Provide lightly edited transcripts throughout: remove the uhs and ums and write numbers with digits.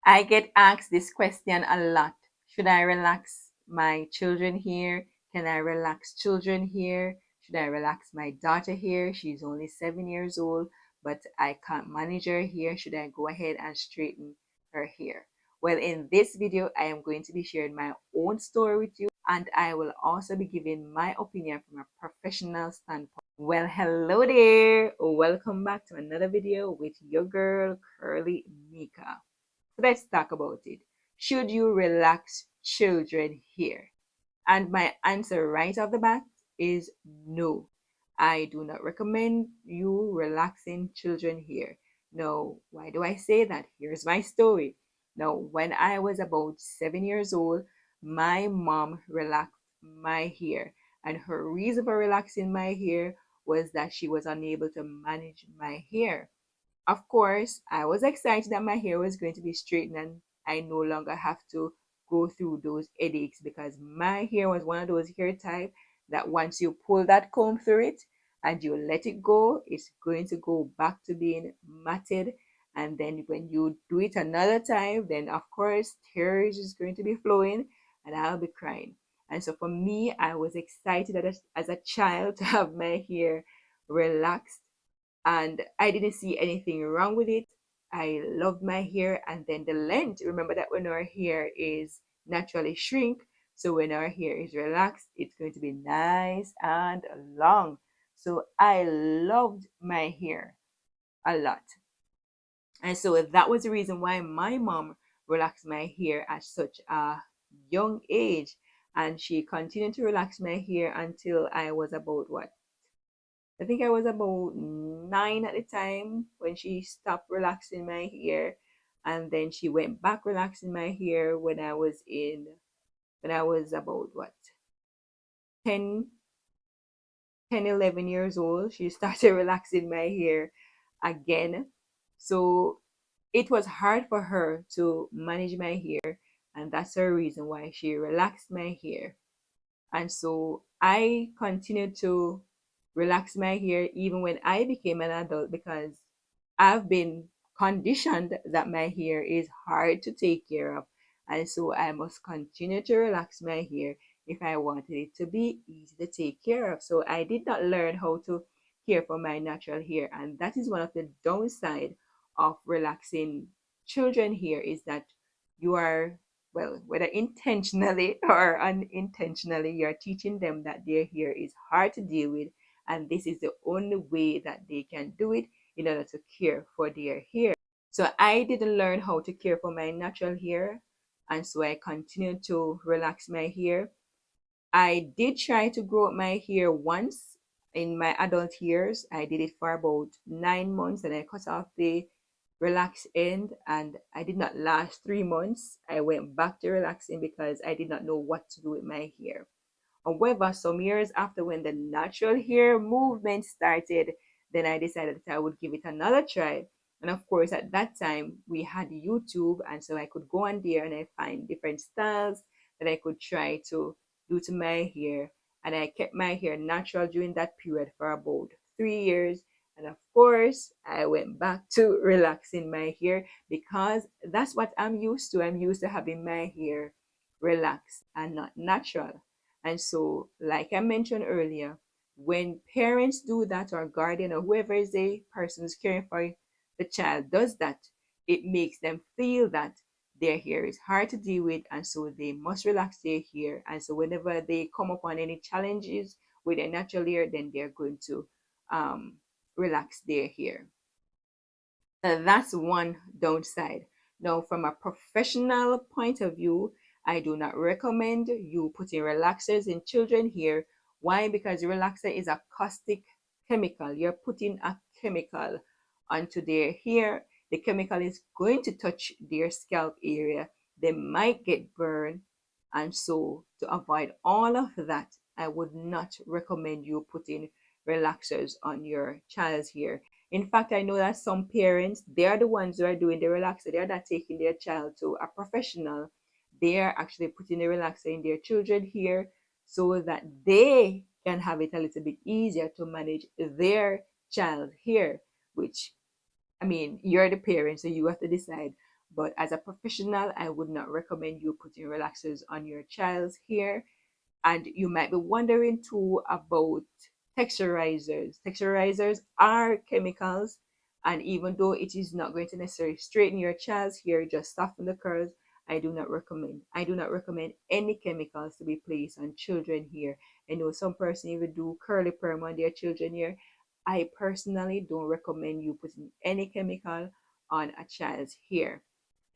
I get asked this question a lot. Should I relax my children here? Can I relax children here? Should I relax my daughter here? She's only 7 years old, but I can't manage her here. Should I go ahead and straighten her here? Well, in this video, I am going to be sharing my own story with you, and I will also be giving my opinion from a professional standpoint. Well, hello there. Welcome back to another video with your girl, Curly Mika. Let's talk about it. Should you relax children here? And my answer right off the bat is no. I do not recommend you relaxing children here. No, why do I say that? Here's my story. Now, when I was about 7 years old, my mom relaxed my hair. And her reason for relaxing my hair was that she was unable to manage my hair. Of course, I was excited that my hair was going to be straightened and I no longer have to go through those headaches because my hair was one of those hair type that once you pull that comb through it and you let it go, it's going to go back to being matted. And then when you do it another time, then of course tears is going to be flowing and I'll be crying. And so for me, I was excited as a child to have my hair relaxed and I didn't see anything wrong with it. I loved my hair, and then the length. Remember that when our hair is naturally shrink, so when our hair is relaxed, it's going to be nice and long. So I loved my hair a lot. And so that was the reason why my mom relaxed my hair at such a young age. And she continued to relax my hair until I was about what? I think I was about 9 at the time when she stopped relaxing my hair, and then she went back relaxing my hair when I was about what 10, 10, 11 years old. She started relaxing my hair again. So it was hard for her to manage my hair, and that's the reason why she relaxed my hair. And so I continued to relax my hair even when I became an adult because I've been conditioned that my hair is hard to take care of. And so I must continue to relax my hair if I wanted it to be easy to take care of. So I did not learn how to care for my natural hair. And that is one of the downside of relaxing children hair is that you are, well, whether intentionally or unintentionally, you're teaching them that their hair is hard to deal with, and this is the only way that they can do it in order to care for their hair. So I didn't learn how to care for my natural hair, and so I continued to relax my hair. I did try to grow up my hair once in my adult years. I did it for about 9 months and I cut off the relaxed end, and I did not last 3 months. I went back to relaxing because I did not know what to do with my hair. However, some years after, when the natural hair movement started, then I decided that I would give it another try. And of course, at that time, we had YouTube, and so I could go on there and I find different styles that I could try to do to my hair. And I kept my hair natural during that period for about 3 years. And of course, I went back to relaxing my hair because that's what I'm used to. I'm used to having my hair relaxed and not natural. And so, like I mentioned earlier, when parents do that, or guardian or whoever is the person who's caring for the child does that, it makes them feel that their hair is hard to deal with, and so they must relax their hair. And so, whenever they come upon any challenges with their natural hair, then they're going to um, relax their hair. That's one downside. Now, from a professional point of view, I do not recommend you putting relaxers in children hair. Why? Because the relaxer is a caustic chemical. You're putting a chemical onto their hair. The chemical is going to touch their scalp area. They might get burned. And so, to avoid all of that, I would not recommend you putting relaxers on your child's hair. In fact, I know that some parents, they are the ones who are doing the relaxer. They are not taking their child to a professional. They are actually putting the relaxer in their children here so that they can have it a little bit easier to manage their child here, which, I mean, you're the parent, so you have to decide. But as a professional, I would not recommend you putting relaxers on your child's hair. And you might be wondering too about texturizers. Texturizers are chemicals, and even though it is not going to necessarily straighten your child's hair, just soften the curls, I do not recommend. I do not recommend any chemicals to be placed on children here. I know some person even do curly perm on their children here. I personally don't recommend you putting any chemical on a child's hair.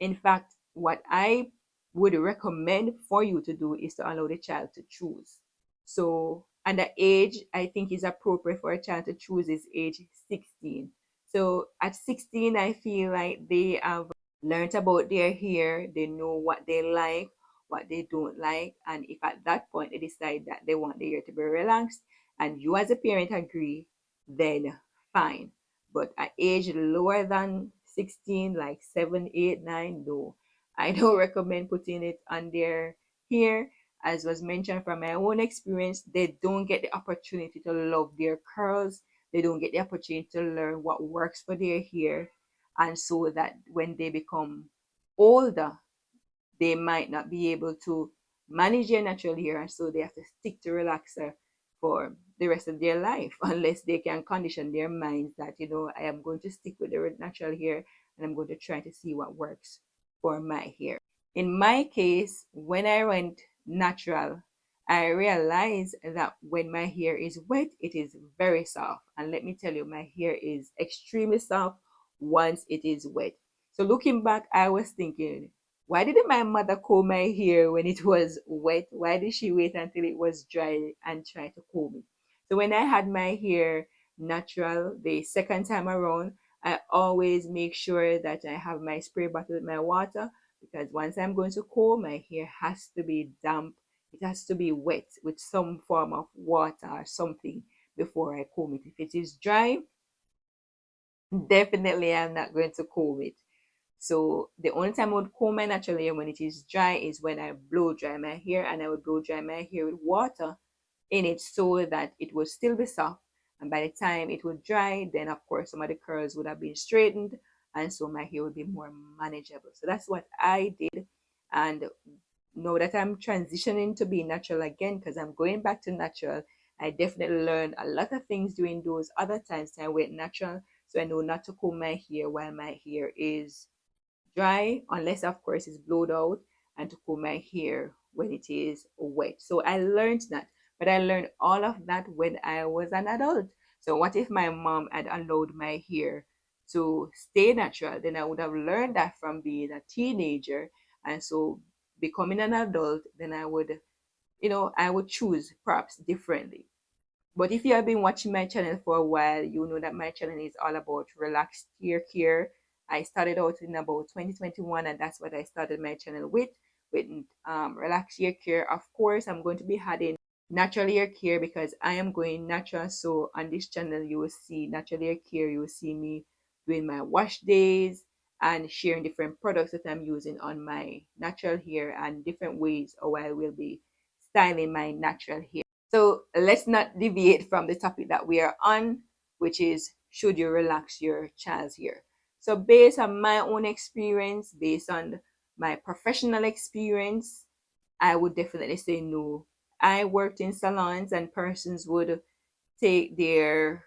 In fact, what I would recommend for you to do is to allow the child to choose. So, and the age I think is appropriate for a child to choose is age 16. So, at 16, I feel like they have learned about their hair, they know what they like, what they don't like, and if at that point they decide that they want their hair to be relaxed, and you as a parent agree, then fine. But at age lower than 16, like 7, 8, 9, no. I don't recommend putting it on their hair. As was mentioned from my own experience, they don't get the opportunity to love their curls. They don't get the opportunity to learn what works for their hair. And so that when they become older, they might not be able to manage their natural hair, and so they have to stick to relaxer for the rest of their life unless they can condition their minds that, I am going to stick with the natural hair and I'm going to try to see what works for my hair. In my case, when I went natural, I realized that when my hair is wet, it is very soft. And let me tell you, my hair is extremely soft once it is wet. So looking back, I was thinking, why didn't my mother comb my hair when it was wet? Why did she wait until it was dry and try to comb it? So when I had my hair natural the second time around, I always make sure that I have my spray bottle with my water, because once I'm going to comb, my hair has to be damp. It has to be wet with some form of water or something before I comb it. If it is dry, definitely I'm not going to comb it. So the only time I would comb my natural hair when it is dry is when I blow dry my hair, and I would blow dry my hair with water in it so that it would still be soft. And by the time it would dry, then of course some of the curls would have been straightened, and so my hair would be more manageable. So that's what I did. And now that I'm transitioning to be natural again, because I'm going back to natural, I definitely learned a lot of things during those other times I went natural. So I know not to comb my hair while my hair is dry, unless of course it's blowed out, and to comb my hair when it is wet. So I learned that, but I learned all of that when I was an adult. So what if my mom had allowed my hair to stay natural? Then I would have learned that from being a teenager, and so becoming an adult, then I would choose perhaps differently. But if you have been watching my channel for a while, you know that my channel is all about relaxed hair care. I started out in about 2021, and that's what I started my channel with relaxed hair care. Of course, I'm going to be adding natural hair care because I am going natural. So on this channel, you will see natural hair care. You will see me doing my wash days and sharing different products that I'm using on my natural hair and different ways how I will be styling my natural hair. So let's not deviate from the topic that we are on, which is, should you relax your child's hair? So based on my own experience, based on my professional experience, I would definitely say no. I worked in salons, and persons would take their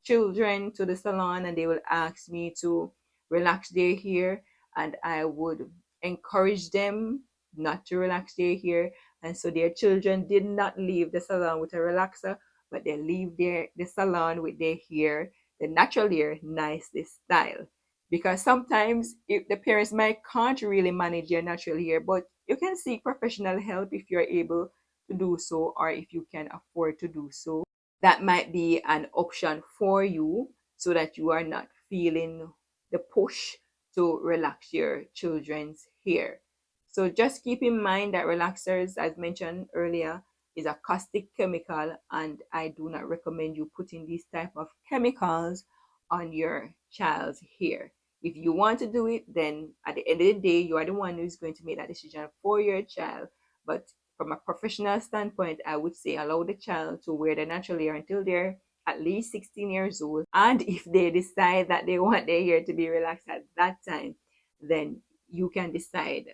children to the salon and they will ask me to relax their hair, and I would encourage them not to relax their hair. And so their children did not leave the salon with a relaxer, but they leave the salon with their hair, the natural hair, nicely styled. Because sometimes if the parents might can't really manage their natural hair, but you can seek professional help if you're able to do so, or if you can afford to do so. That might be an option for you so that you are not feeling the push to relax your children's hair. So just keep in mind that relaxers, as mentioned earlier, is a caustic chemical, and I do not recommend you putting these type of chemicals on your child's hair. If you want to do it, then at the end of the day, you are the one who is going to make that decision for your child. But from a professional standpoint, I would say allow the child to wear the natural hair until they're at least 16 years old. And if they decide that they want their hair to be relaxed at that time, then you can decide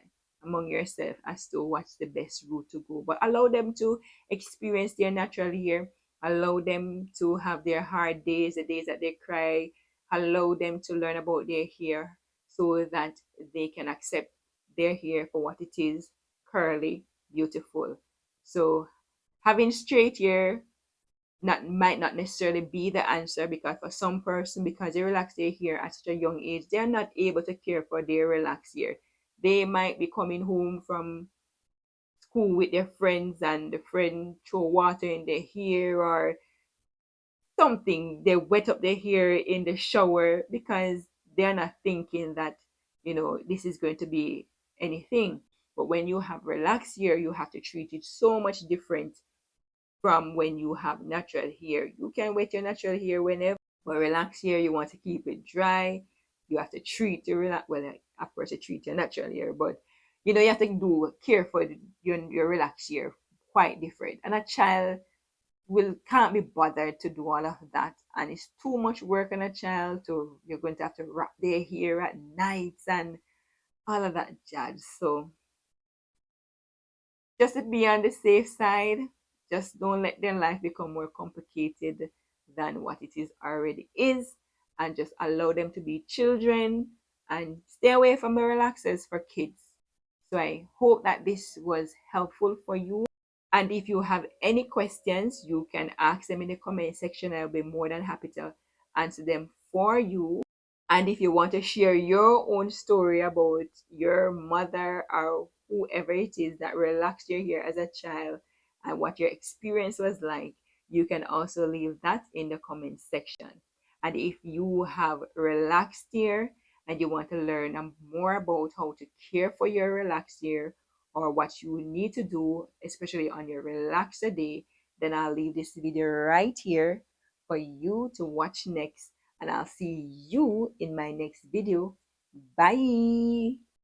among yourself as to what's the best route to go. But allow them to experience their natural hair. Allow them to have their hard days, the days that they cry. Allow them to learn about their hair so that they can accept their hair for what it is, curly, beautiful. So having straight hair not might not necessarily be the answer, because for some person, because they relax their hair at such a young age, they're not able to care for their relaxed hair. They might be coming home from school with their friends and the friend throw water in their hair or something. They wet up their hair in the shower because they're not thinking that, this is going to be anything. But when you have relaxed hair, you have to treat it so much different from when you have natural hair. You can wet your natural hair whenever, but relaxed hair, you want to keep it dry. You have to treat your relax. Well, of course, you treat your natural hair, but you have to do care for your relaxed hair quite different. And a child will can't be bothered to do all of that, and it's too much work on a child. To you're going to have to wrap their hair at nights and all of that jazz. So just to be on the safe side, just don't let their life become more complicated than what it is already is, and just allow them to be children and stay away from the relaxers for kids. So I hope that this was helpful for you. And if you have any questions, you can ask them in the comment section. I'll be more than happy to answer them for you. And if you want to share your own story about your mother or whoever it is that relaxed your hair as a child and what your experience was like, you can also leave that in the comment section. And if you have relaxed hair and you want to learn more about how to care for your relaxed hair or what you need to do, especially on your relaxer day, then I'll leave this video right here for you to watch next, and I'll see you in my next video. Bye.